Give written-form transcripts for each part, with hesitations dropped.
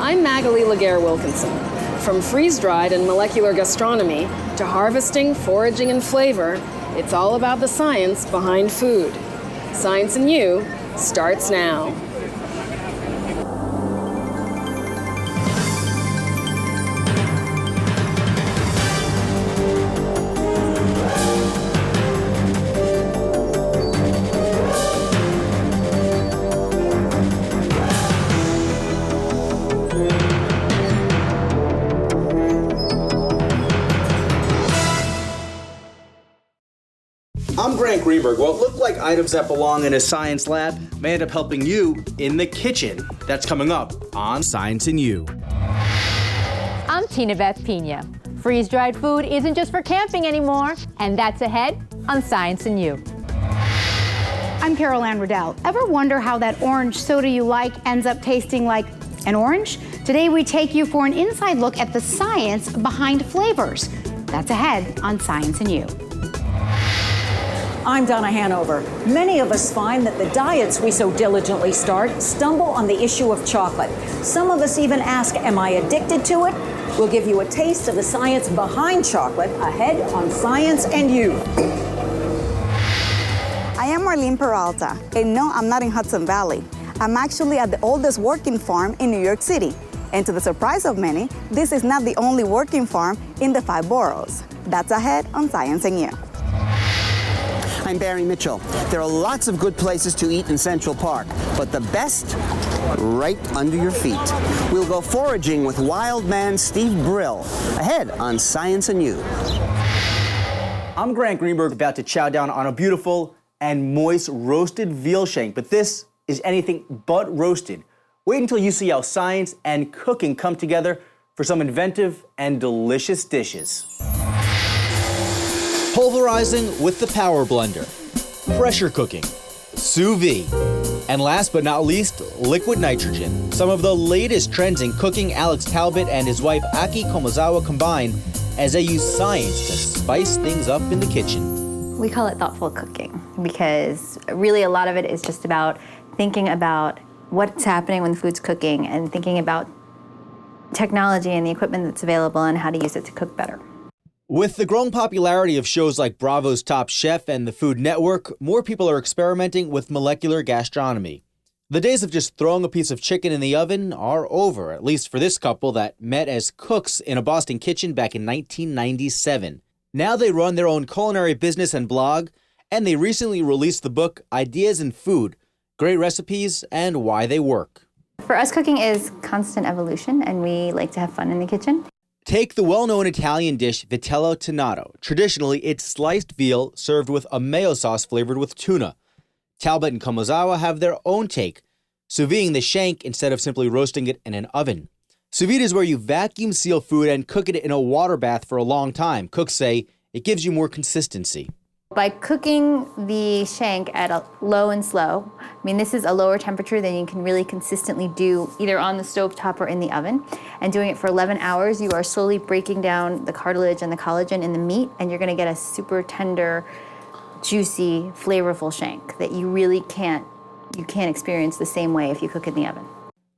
I'm Magali Laguerre-Wilkinson. From freeze-dried and molecular gastronomy to harvesting, foraging, and flavor, it's all about the science behind food. Science and You starts now. I'm Greenberg. What look like items that belong in a science lab may end up helping you in the kitchen. That's coming up on Science and You. I'm Tinabeth Pina. Freeze-dried food isn't just for camping anymore, and that's ahead on Science and You. I'm Anne Riddell. Ever wonder how that orange soda you like ends up tasting like an orange? Today we take you for an inside look at the science behind flavors. That's ahead on Science and You. I'm Donna Hanover. Many of us find that the diets we so diligently start stumble on the issue of chocolate. Some of us even ask, am I addicted to it? We'll give you a taste of the science behind chocolate ahead on Science and You. I am Marlene Peralta, and no, I'm not in Hudson Valley. I'm actually at the oldest working farm in New York City. And to the surprise of many, this is not the only working farm in the 5 boroughs. That's ahead on Science and You. I'm Barry Mitchell. There are lots of good places to eat in Central Park, but the best, right under your feet. We'll go foraging with Wildman Steve Brill, ahead on Science and You. I'm Greenberg, about to chow down on a beautiful and moist roasted veal shank, but this is anything but roasted. Wait until you see how science and cooking come together for some inventive and delicious dishes. Pulverizing with the power blender, pressure cooking, sous vide, and last but not least, liquid nitrogen. Some of the latest trends in cooking Alex Talbot and his wife Aki Komazawa combine as they use science to spice things up in the kitchen. We call it thoughtful cooking because really a lot of it is just about thinking about what's happening when the food's cooking and thinking about technology and the equipment that's available and how to use it to cook better. With the growing popularity of shows like Bravo's Top Chef and the Food Network, more people are experimenting with molecular gastronomy. The days of just throwing a piece of chicken in the oven are over, at least for this couple that met as cooks in a Boston kitchen back in 1997. Now they run their own culinary business and blog, and they recently released the book Ideas in Food, Great Recipes and Why They Work. For us, cooking is constant evolution, and we like to have fun in the kitchen. Take the well-known Italian dish vitello tonato. Traditionally, it's sliced veal served with a mayo sauce flavored with tuna. Talbot and Komazawa have their own take, sous videing the shank instead of simply roasting it in an oven. Sous vide is where you vacuum seal food and cook it in a water bath for a long time. Cooks say it gives you more consistency. By cooking the shank at a low and slow, this is a lower temperature than you can really consistently do either on the stovetop or in the oven. And doing it for 11 hours, you are slowly breaking down the cartilage and the collagen in the meat, and you're gonna get a super tender, juicy, flavorful shank that you really can't experience the same way if you cook in the oven.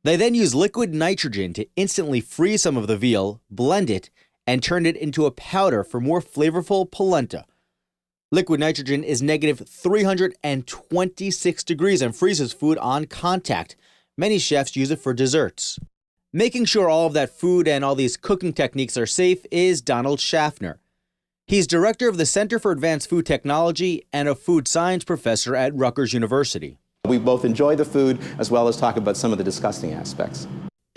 They then use liquid nitrogen to instantly freeze some of the veal, blend it, and turn it into a powder for more flavorful polenta. Liquid nitrogen is negative 326 degrees and freezes food on contact. Many chefs use it for desserts. Making sure all of that food and all these cooking techniques are safe is Donald Schaffner. He's director of the Center for Advanced Food Technology and a food science professor at Rutgers University. We both enjoy the food as well as talk about some of the disgusting aspects.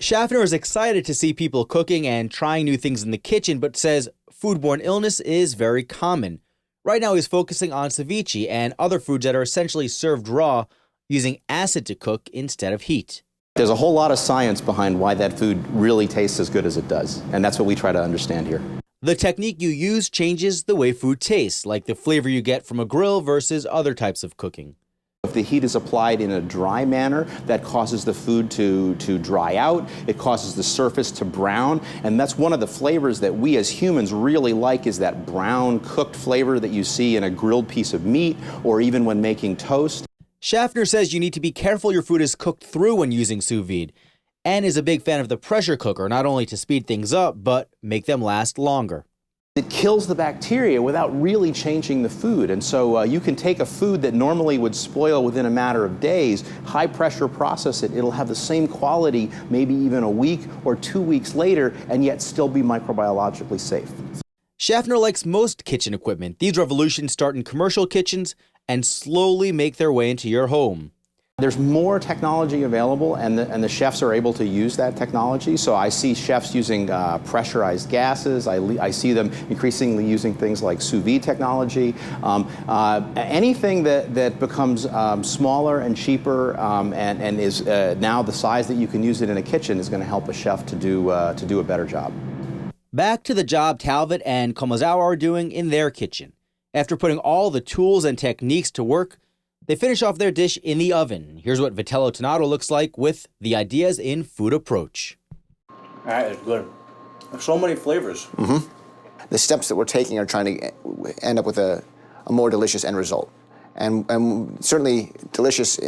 Schaffner is excited to see people cooking and trying new things in the kitchen, but says foodborne illness is very common. Right now, he's focusing on ceviche and other foods that are essentially served raw, using acid to cook instead of heat. There's a whole lot of science behind why that food really tastes as good as it does, and that's what we try to understand here. The technique you use changes the way food tastes, like the flavor you get from a grill versus other types of cooking. If the heat is applied in a dry manner, that causes the food to dry out, it causes the surface to brown, and that's one of the flavors that we as humans really like, is that brown cooked flavor that you see in a grilled piece of meat or even when making toast. Schaffner says you need to be careful your food is cooked through when using sous vide. Anne is a big fan of the pressure cooker, not only to speed things up, but make them last longer. It kills the bacteria without really changing the food. And so you can take a food that normally would spoil within a matter of days, high pressure process it, it'll have the same quality maybe even a week or 2 weeks later, and yet still be microbiologically safe. Schaffner likes most kitchen equipment. These revolutions start in commercial kitchens and slowly make their way into your home. There's more technology available, and the chefs are able to use that technology. So I see chefs using pressurized gases. I see them increasingly using things like sous vide technology. Anything that becomes smaller and cheaper and is now the size that you can use it in a kitchen is going to help a chef to do a better job. Back to the job Talbot and Komazawa are doing in their kitchen. After putting all the tools and techniques to work, they finish off their dish in the oven. Here's what Vitello Tonato looks like with the Ideas in Food approach. All right, it's good. There's so many flavors. Mm-hmm. The steps that we're taking are trying to end up with a more delicious end result. And certainly delicious,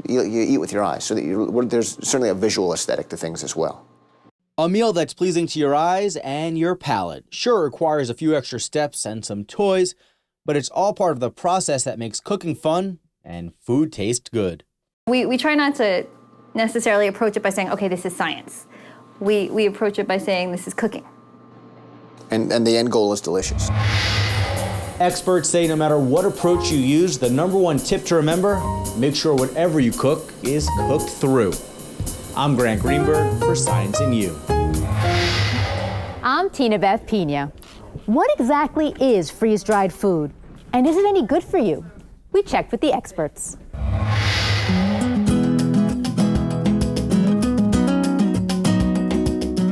you eat with your eyes. So that there's certainly a visual aesthetic to things as well. A meal that's pleasing to your eyes and your palate. Sure, it requires a few extra steps and some toys, but it's all part of the process that makes cooking fun and food taste good. We try not to necessarily approach it by saying, okay, this is science. We approach it by saying this is cooking. And the end goal is delicious. Experts say no matter what approach you use, the #1 tip to remember, make sure whatever you cook is cooked through. I'm Grant Greenberg for Science and You. I'm Tinabeth Pina. What exactly is freeze-dried food? And is it any good for you? We checked with the experts.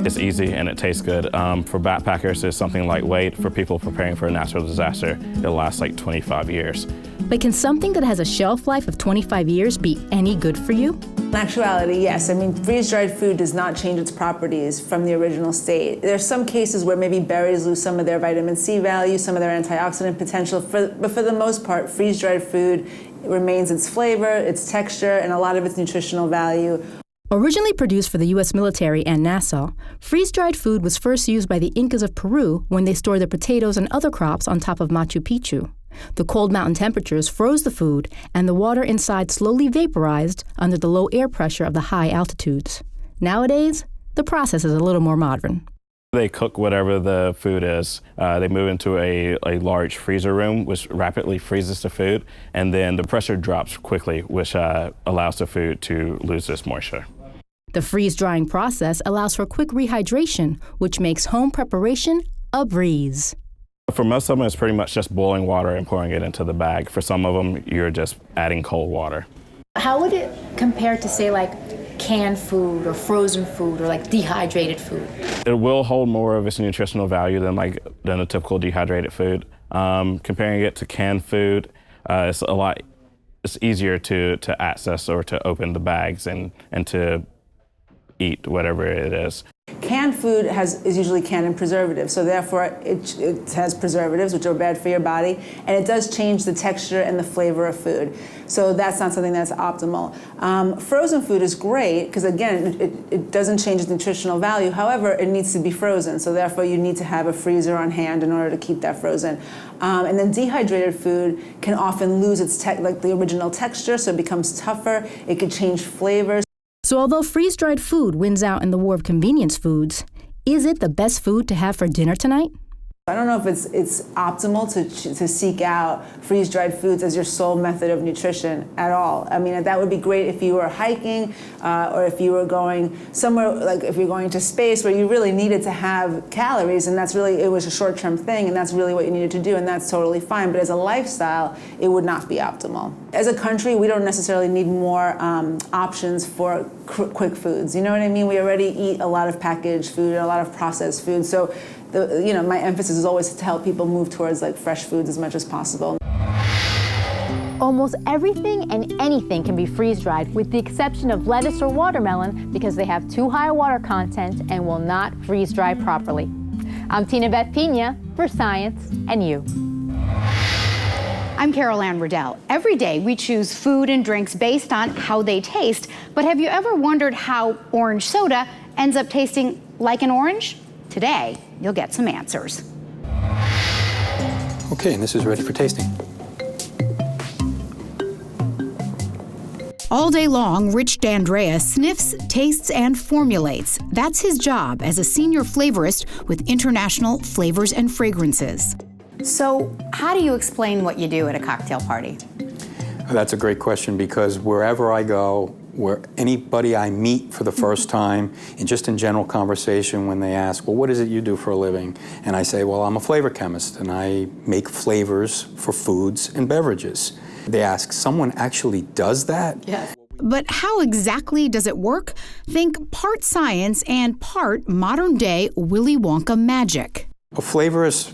It's easy and it tastes good. For backpackers, it's something lightweight. For people preparing for a natural disaster, it'll last like 25 years. But can something that has a shelf life of 25 years be any good for you? In actuality, yes. I mean, freeze-dried food does not change its properties from the original state. There are some cases where maybe berries lose some of their vitamin C value, some of their antioxidant potential, but for the most part, freeze-dried food remains its flavor, its texture, and a lot of its nutritional value. Originally produced for the U.S. military and NASA, freeze-dried food was first used by the Incas of Peru when they stored their potatoes and other crops on top of Machu Picchu. The cold mountain temperatures froze the food, and the water inside slowly vaporized under the low air pressure of the high altitudes. Nowadays, the process is a little more modern. They cook whatever the food is. They move into a large freezer room, which rapidly freezes the food, and then the pressure drops quickly, which allows the food to lose its moisture. The freeze-drying process allows for quick rehydration, which makes home preparation a breeze. For most of them, it's pretty much just boiling water and pouring it into the bag. For some of them, you're just adding cold water. How would it compare to, say, like canned food or frozen food or like dehydrated food? It will hold more of its nutritional value than a typical dehydrated food. Comparing it to canned food, it's easier to access or to open the bags and to eat whatever it is. Canned food is usually canned in preservatives, so therefore it has preservatives, which are bad for your body, and it does change the texture and the flavor of food. So that's not something that's optimal. Frozen food is great because, again, it doesn't change its nutritional value. However, it needs to be frozen, so therefore you need to have a freezer on hand in order to keep that frozen. And then dehydrated food can often lose its the original texture, so it becomes tougher. It could change flavors. So although freeze-dried food wins out in the war of convenience foods, is it the best food to have for dinner tonight? I don't know if it's optimal to seek out freeze-dried foods as your sole method of nutrition at all. I mean, that would be great if you were hiking or if you were going somewhere, like if you're going to space where you really needed to have calories, and it was a short-term thing, and that's really what you needed to do, and that's totally fine. But as a lifestyle, it would not be optimal. As a country, we don't necessarily need more options for quick foods. You know what I mean? We already eat a lot of packaged food and a lot of processed food. So my emphasis is always to help people move towards fresh foods as much as possible. Almost everything and anything can be freeze-dried with the exception of lettuce or watermelon because they have too high a water content and will not freeze-dry properly. I'm Tinabeth Pina for Science and You. I'm Anne Riddell. Every day we choose food and drinks based on how they taste, but have you ever wondered how orange soda ends up tasting like an orange? Today, you'll get some answers. Okay, and this is ready for tasting. All day long, Rich D'Andrea sniffs, tastes, and formulates. That's his job as a senior flavorist with International Flavors and Fragrances. So, how do you explain what you do at a cocktail party? That's a great question, because wherever I go, where anybody I meet for the first time, and just in general conversation, when they ask, well, what is it you do for a living? And I say, well, I'm a flavor chemist, and I make flavors for foods and beverages. They ask, someone actually does that? Yes. But how exactly does it work? Think part science and part modern-day Willy Wonka magic. A flavorist,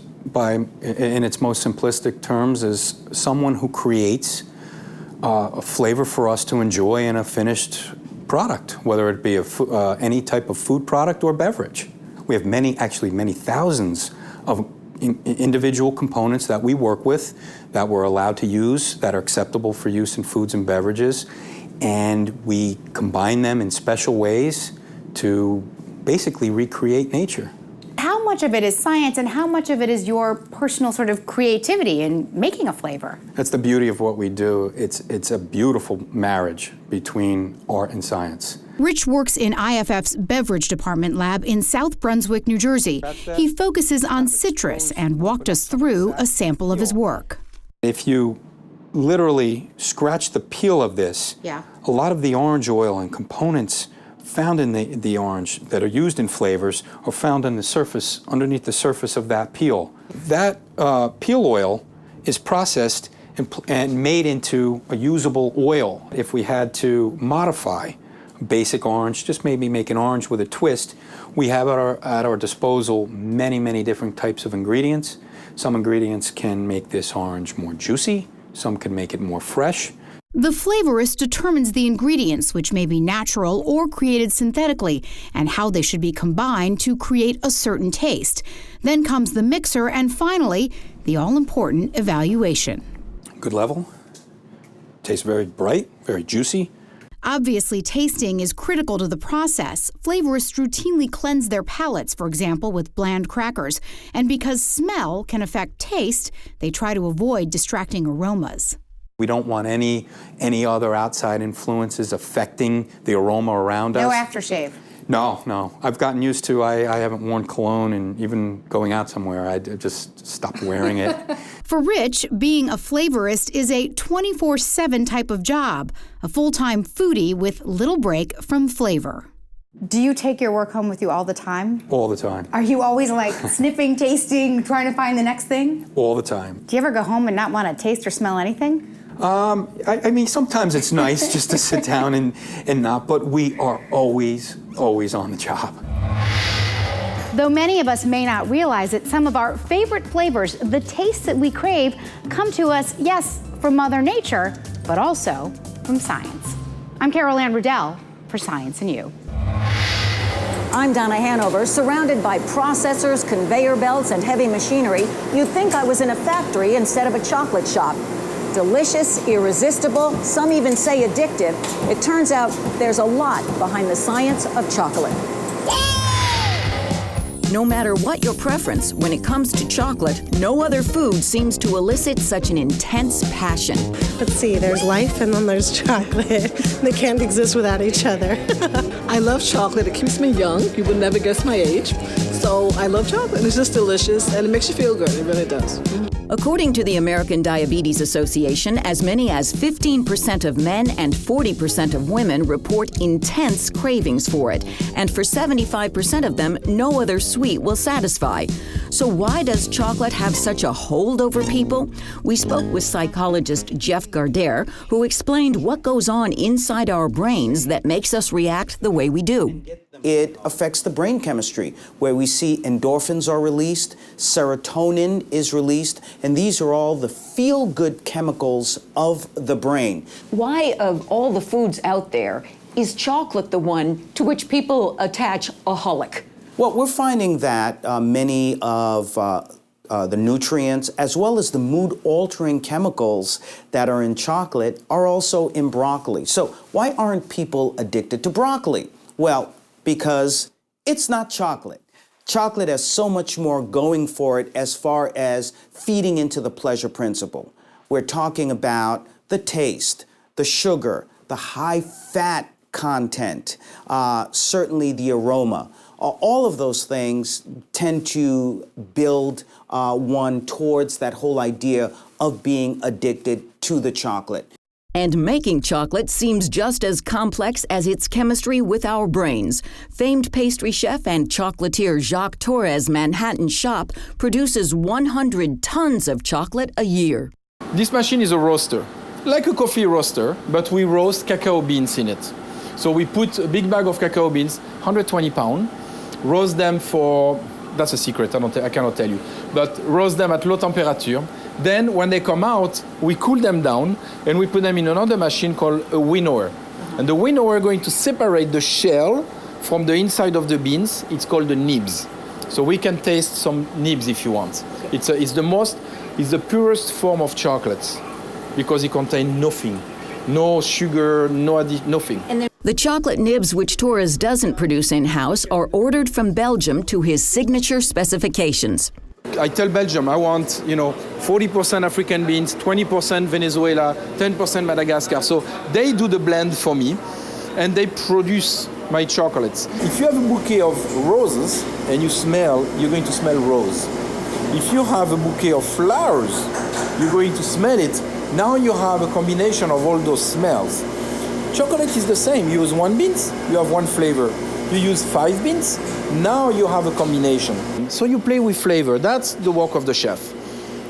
in its most simplistic terms, is someone who creates a flavor for us to enjoy in a finished product, whether it be any type of food product or beverage. We have many thousands of individual components that we work with, that we're allowed to use, that are acceptable for use in foods and beverages, and we combine them in special ways to basically recreate nature. How much of it is science and how much of it is your personal sort of creativity in making a flavor? That's the beauty of what we do. It's a beautiful marriage between art and science. Rich works in IFF's beverage department lab in South Brunswick, New Jersey. He focuses on citrus and walked us through a sample of his work. If you literally scratch the peel of this, a lot of the orange oil and components found in the orange that are used in flavors are found on the surface, underneath the surface of that peel. That peel oil is processed and made into a usable oil. If we had to modify basic orange, just maybe make an orange with a twist, we have at our disposal many different types of ingredients. Some ingredients can make this orange more juicy, some can make it more fresh. The flavorist determines the ingredients, which may be natural or created synthetically, and how they should be combined to create a certain taste. Then comes the mixer, and finally, the all-important evaluation. Good level. Tastes very bright, very juicy. Obviously, tasting is critical to the process. Flavorists routinely cleanse their palates, for example, with bland crackers. And because smell can affect taste, they try to avoid distracting aromas. We don't want any other outside influences affecting the aroma around us. No aftershave. No. I've gotten used to, I haven't worn cologne, and even going out somewhere, I just stopped wearing it. For Rich, being a flavorist is a 24/7 type of job, a full-time foodie with little break from flavor. Do you take your work home with you all the time? All the time. Are you always like sniffing, tasting, trying to find the next thing? All the time. Do you ever go home and not want to taste or smell anything? I mean, sometimes it's nice just to sit down and not, but we are always on the job. Though many of us may not realize it, some of our favorite flavors, the tastes that we crave, come to us, yes, from Mother Nature, but also from science. I'm Anne Riddell for Science and You. I'm Donna Hanover. Surrounded by processors, conveyor belts, and heavy machinery, you'd think I was in a factory instead of a chocolate shop. Delicious, irresistible, some even say addictive. It turns out there's a lot behind the science of chocolate. No matter what your preference, when it comes to chocolate, no other food seems to elicit such an intense passion. Let's see, there's life and then there's chocolate. They can't exist without each other. I love chocolate. It keeps me young. You would never guess my age. So I love chocolate. It's just delicious and it makes you feel good. It really does. According to the American Diabetes Association, as many as 15% of men and 40% of women report intense cravings for it. And for 75% of them, no other sweet will satisfy. So why does chocolate have such a hold over people? We spoke with psychologist Jeff Gardere, who explained what goes on inside our brains that makes us react the way we do. It affects the brain chemistry, where we see endorphins are released, serotonin is released, and these are all the feel-good chemicals of the brain. Why, of all the foods out there, is chocolate the one to which people attach a holic? Well, we're finding that many of the nutrients, as well as the mood-altering chemicals that are in chocolate are also in broccoli. So why aren't people addicted to broccoli? Well, because it's not chocolate. Chocolate has so much more going for it as far as feeding into the pleasure principle. We're talking about the taste, the sugar, the high fat content, certainly the aroma. All of those things tend to build one towards that whole idea of being addicted to the chocolate. And making chocolate seems just as complex as its chemistry with our brains. Famed pastry chef and chocolatier Jacques Torres' Manhattan shop produces 100 tons of chocolate a year. This machine is a roaster, like a coffee roaster, but we roast cacao beans in it. So we put a big bag of cacao beans, 120 pounds, roast them for, that's a secret, I cannot tell you, but roast them at low temperature. Then when they come out, we cool them down and we put them in another machine called a winnower. And the winnower is going to separate the shell from the inside of the beans. It's called the nibs. So we can taste some nibs if you want. It's the purest form of chocolate because it contains nothing. No sugar, nothing. The chocolate nibs, which Torres doesn't produce in-house, are ordered from Belgium to his signature specifications. I tell Belgium, I want, 40% African beans, 20% Venezuela, 10% Madagascar. So they do the blend for me, and they produce my chocolates. If you have a bouquet of roses and you smell, you're going to smell rose. If you have a bouquet of flowers, you're going to smell it. Now you have a combination of all those smells. Chocolate is the same. You use 1 beans, you have 1 flavor. You use 5 beans, now you have a combination. So you play with flavor. That's the work of the chef.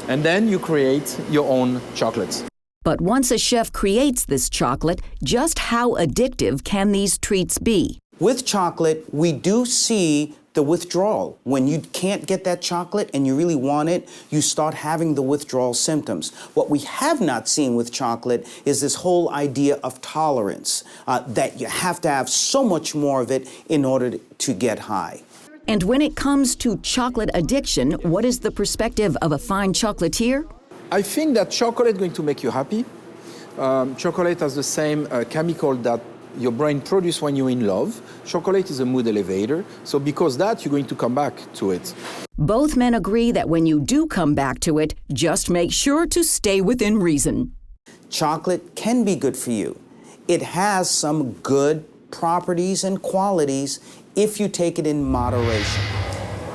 And then you create your own chocolates. But once a chef creates this chocolate, just how addictive can these treats be? With chocolate, we do see the withdrawal. When you can't get that chocolate and you really want it, you start having the withdrawal symptoms. What we have not seen with chocolate is this whole idea of tolerance, that you have to have so much more of it in order to get high. And when it comes to chocolate addiction, what is the perspective of a fine chocolatier? I think that chocolate is going to make you happy. Chocolate has the same chemical that your brain produces when you're in love. Chocolate is a mood elevator, so because that, you're going to come back to it. Both men agree that when you do come back to it, just make sure to stay within reason. Chocolate can be good for you. It has some good properties and qualities if you take it in moderation.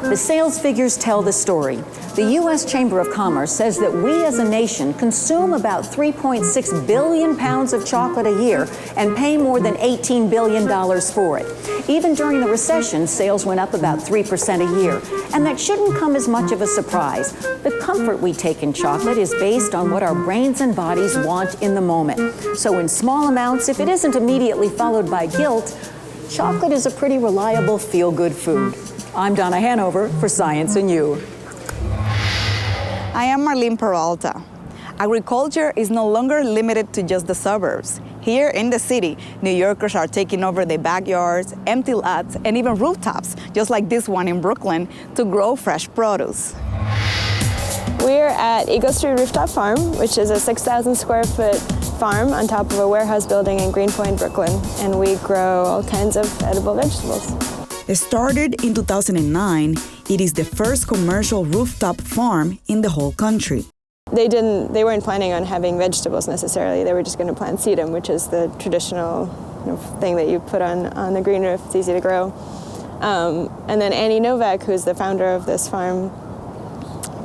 The sales figures tell the story. The U.S. Chamber of Commerce says that we as a nation consume about 3.6 billion pounds of chocolate a year and pay more than $18 billion for it. Even during the recession, sales went up about 3% a year. And that shouldn't come as much of a surprise. The comfort we take in chocolate is based on what our brains and bodies want in the moment. So in small amounts, if it isn't immediately followed by guilt, chocolate is a pretty reliable feel-good food. I'm Donna Hanover for Science and You. I am Marlene Peralta. Agriculture is no longer limited to just the suburbs. Here in the city, New Yorkers are taking over their backyards, empty lots, and even rooftops, just like this one in Brooklyn, to grow fresh produce. We're at Eagle Street Rooftop Farm, which is a 6,000 square foot farm on top of a warehouse building in Greenpoint, Brooklyn, and we grow all kinds of edible vegetables. Started in 2009, it is the first commercial rooftop farm in the whole country. They weren't planning on having vegetables necessarily. They were just going to plant sedum, which is the traditional thing that you put on the green roof. It's easy to grow. And then Annie Novak, who's the founder of this farm,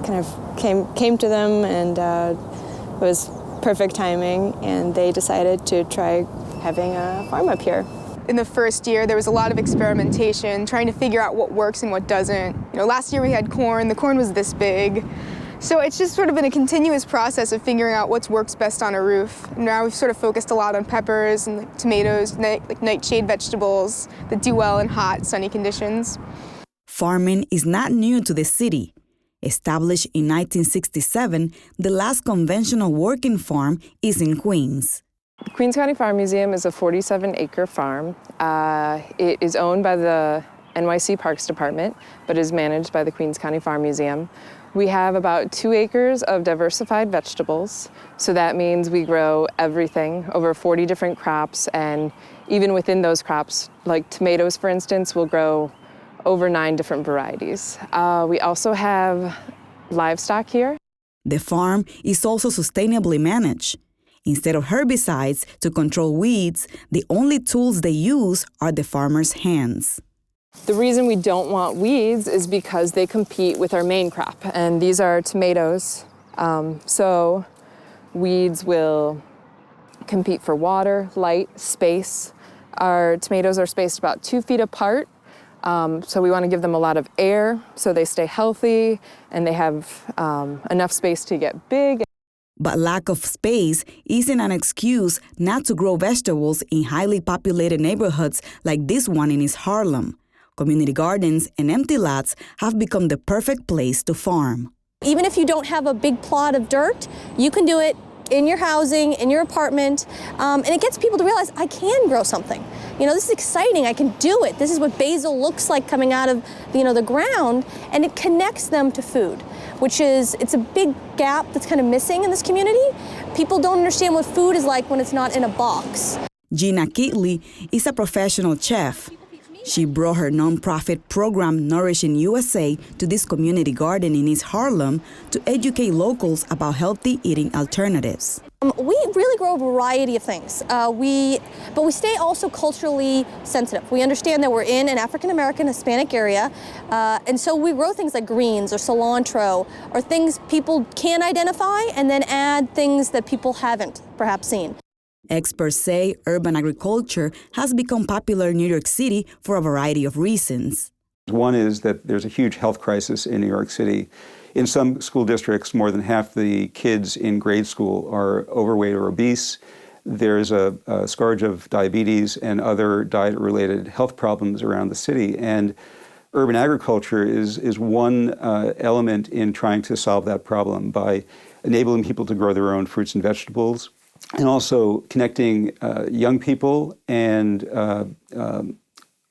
kind of came to them, and it was perfect timing, and they decided to try having a farm up here. In the first year, there was a lot of experimentation, trying to figure out what works and what doesn't. Last year we had corn. The corn was this big. So it's just sort of been a continuous process of figuring out what works best on a roof. Now we've sort of focused a lot on peppers and tomatoes, nightshade vegetables that do well in hot, sunny conditions. Farming is not new to the city. Established in 1967, the last conventional working farm is in Queens. The Queens County Farm Museum is a 47-acre farm. It is owned by the NYC Parks Department, but is managed by the Queens County Farm Museum. We have about 2 acres of diversified vegetables. So that means we grow everything, over 40 different crops, and even within those crops, like tomatoes, for instance, we'll grow over 9 different varieties. We also have livestock here. The farm is also sustainably managed. Instead of herbicides to control weeds, the only tools they use are the farmers' hands. The reason we don't want weeds is because they compete with our main crop, and these are tomatoes. So weeds will compete for water, light, space. Our tomatoes are spaced about 2 feet apart, so we want to give them a lot of air so they stay healthy and they have enough space to get big. But lack of space isn't an excuse not to grow vegetables in highly populated neighborhoods like this one in East Harlem. Community gardens and empty lots have become the perfect place to farm. Even if you don't have a big plot of dirt, you can do it in your housing, in your apartment, and it gets people to realize, I can grow something. You know, this is exciting, I can do it. This is what basil looks like coming out of, the ground, and it connects them to food, it's a big gap that's kind of missing in this community. People don't understand what food is like when it's not in a box. Jeana Kelly is a professional chef. She brought her nonprofit program Nourishing USA to this community garden in East Harlem to educate locals about healthy eating alternatives. We really grow a variety of things, but we stay also culturally sensitive. We understand that we're in an African-American Hispanic area, and so we grow things like greens or cilantro or things people can identify and then add things that people haven't perhaps seen. Experts say urban agriculture has become popular in New York City for a variety of reasons. One is that there's a huge health crisis in New York City. In some school districts, more than half the kids in grade school are overweight or obese. There's a scourge of diabetes and other diet-related health problems around the city. And urban agriculture is one element in trying to solve that problem by enabling people to grow their own fruits and vegetables, and also connecting young people and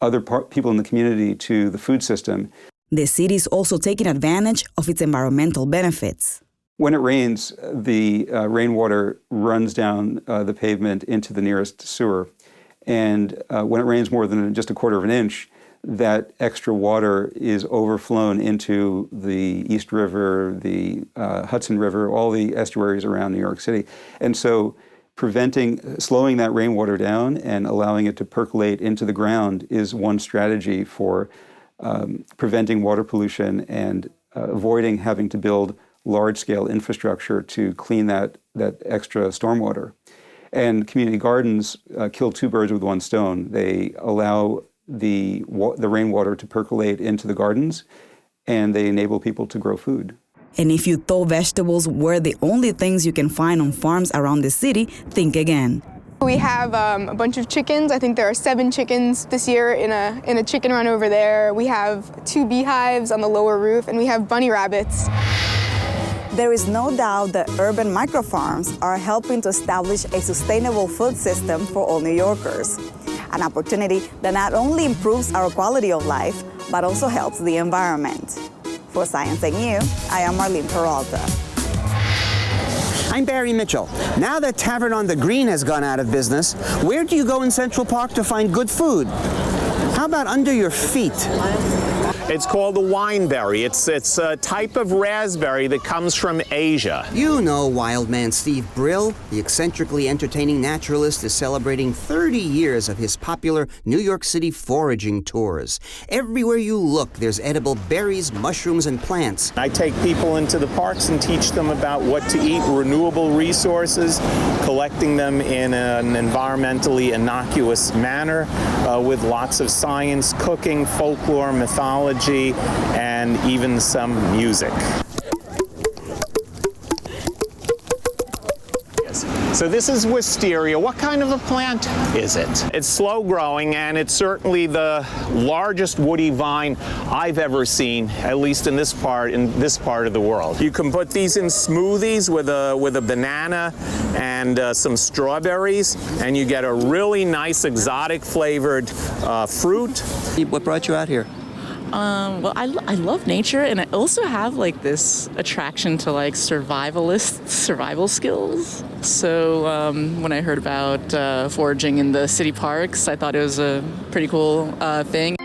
other people in the community to the food system. The city is also taking advantage of its environmental benefits. When it rains, the rainwater runs down the pavement into the nearest sewer. And when it rains more than just a quarter of an inch, that extra water is overflown into the East River, the Hudson River, all the estuaries around New York City. And so slowing that rainwater down and allowing it to percolate into the ground is one strategy for preventing water pollution and avoiding having to build large-scale infrastructure to clean that extra stormwater. And community gardens kill 2 birds with 1 stone. They allow the rainwater to percolate into the gardens, and they enable people to grow food. And if you thought vegetables were the only things you can find on farms around the city, think again. We have a bunch of chickens. I think there are 7 chickens this year in a chicken run over there. We have 2 beehives on the lower roof, and we have bunny rabbits. There is no doubt that urban microfarms are helping to establish a sustainable food system for all New Yorkers. An opportunity that not only improves our quality of life, but also helps the environment. For Science and You, I am Marlene Peralta. I'm Barry Mitchell. Now that Tavern on the Green has gone out of business, where do you go in Central Park to find good food? How about under your feet? It's called the wineberry. It's a type of raspberry that comes from Asia. You know Wildman Steve Brill, the eccentrically entertaining naturalist, is celebrating 30 years of his popular New York City foraging tours. Everywhere you look, there's edible berries, mushrooms, and plants. I take people into the parks and teach them about what to eat, renewable resources, collecting them in an environmentally innocuous manner with lots of science, cooking, folklore, mythology, and even some music. So this is wisteria. What kind of a plant is it? It's slow growing, and it's certainly the largest woody vine I've ever seen, at least in this part of the world. You can put these in smoothies with a banana and some strawberries, and you get a really nice exotic flavored fruit. What brought you out here? Well, I love nature, and I also have like this attraction to like survival skills. So when I heard about foraging in the city parks, I thought it was a pretty cool thing.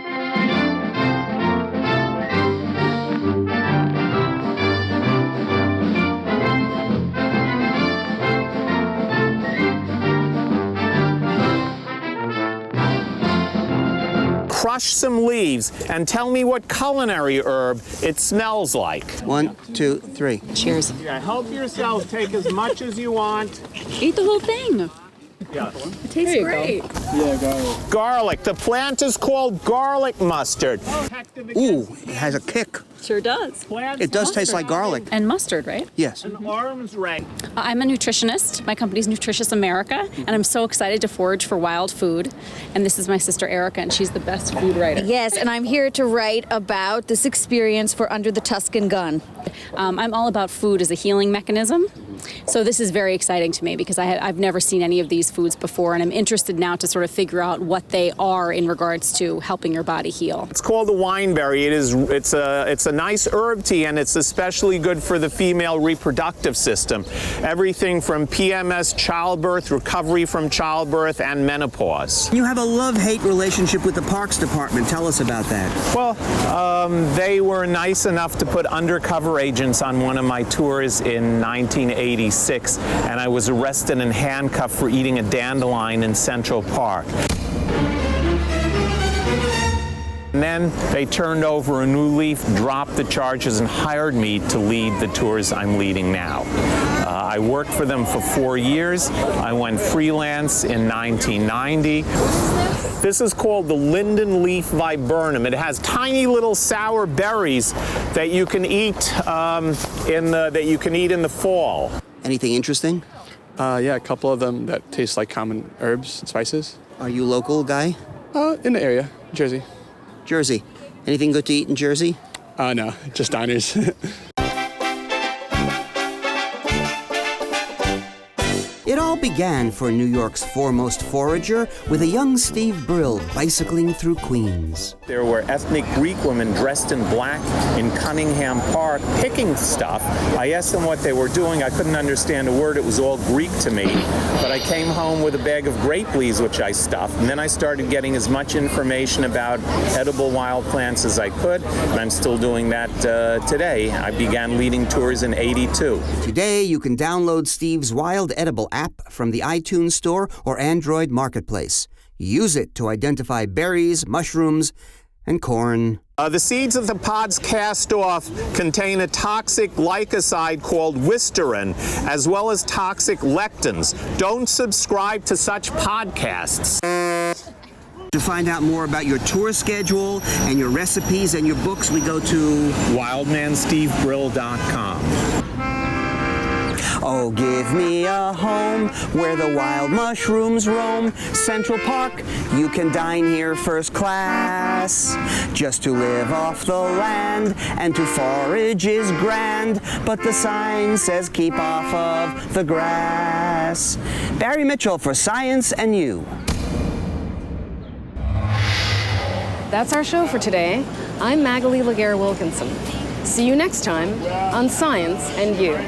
Crush some leaves and tell me what culinary herb it smells like. 1, 2, 3. Cheers. Yeah, help yourselves. Take as much as you want. Eat the whole thing. Yeah. It tastes great. Yeah, garlic. Garlic. The plant is called garlic mustard. Ooh, it has a kick. Sure does. It does taste like garlic. And mustard, right? Yes. An arm's length. I'm a nutritionist. My company's Nutritious America, and I'm so excited to forage for wild food. And this is my sister Erica, and she's the best food writer. Yes, and I'm here to write about this experience for Under the Tuscan Gun. I'm all about food as a healing mechanism. So this is very exciting to me because I've never seen any of these foods before, and I'm interested now to sort of figure out what they are in regards to helping your body heal. It's called the wineberry. It's a nice herb tea, and it's especially good for the female reproductive system. Everything from PMS, childbirth, recovery from childbirth, and menopause. You have a love-hate relationship with the Parks Department. Tell us about that. Well, they were nice enough to put undercover agents on one of my tours in 1986, and I was arrested and handcuffed for eating a dandelion in Central Park. And then they turned over a new leaf, dropped the charges, and hired me to lead the tours I'm leading now. I worked for them for 4 years. I went freelance in 1990. This is called the linden leaf viburnum. It has tiny little sour berries that you can eat in the fall. Anything interesting? Yeah, a couple of them that taste like common herbs and spices. Are you local guy? In the area, Jersey. Jersey. Anything good to eat in Jersey? No, just diners. It all began for New York's foremost forager with a young Steve Brill bicycling through Queens. There were ethnic Greek women dressed in black in Cunningham Park picking stuff. I asked them what they were doing. I couldn't understand a word. It was all Greek to me. But I came home with a bag of grape leaves, which I stuffed. And then I started getting as much information about edible wild plants as I could. And I'm still doing that today. I began leading tours in '82. Today, you can download Steve's Wild Edible app from the iTunes Store or Android Marketplace. Use it to identify berries, mushrooms, and corn. The seeds that the pods cast off contain a toxic glycoside called wisterin, as well as toxic lectins. Don't subscribe to such podcasts. To find out more about your tour schedule and your recipes and your books, we go to wildmanstevebrill.com. Oh, give me a home where the wild mushrooms roam. Central Park, you can dine here first class. Just to live off the land and to forage is grand, but the sign says keep off of the grass. Barry Mitchell for Science and You. That's our show for today. I'm Magali Laguerre-Wilkinson. See you next time on Science and You.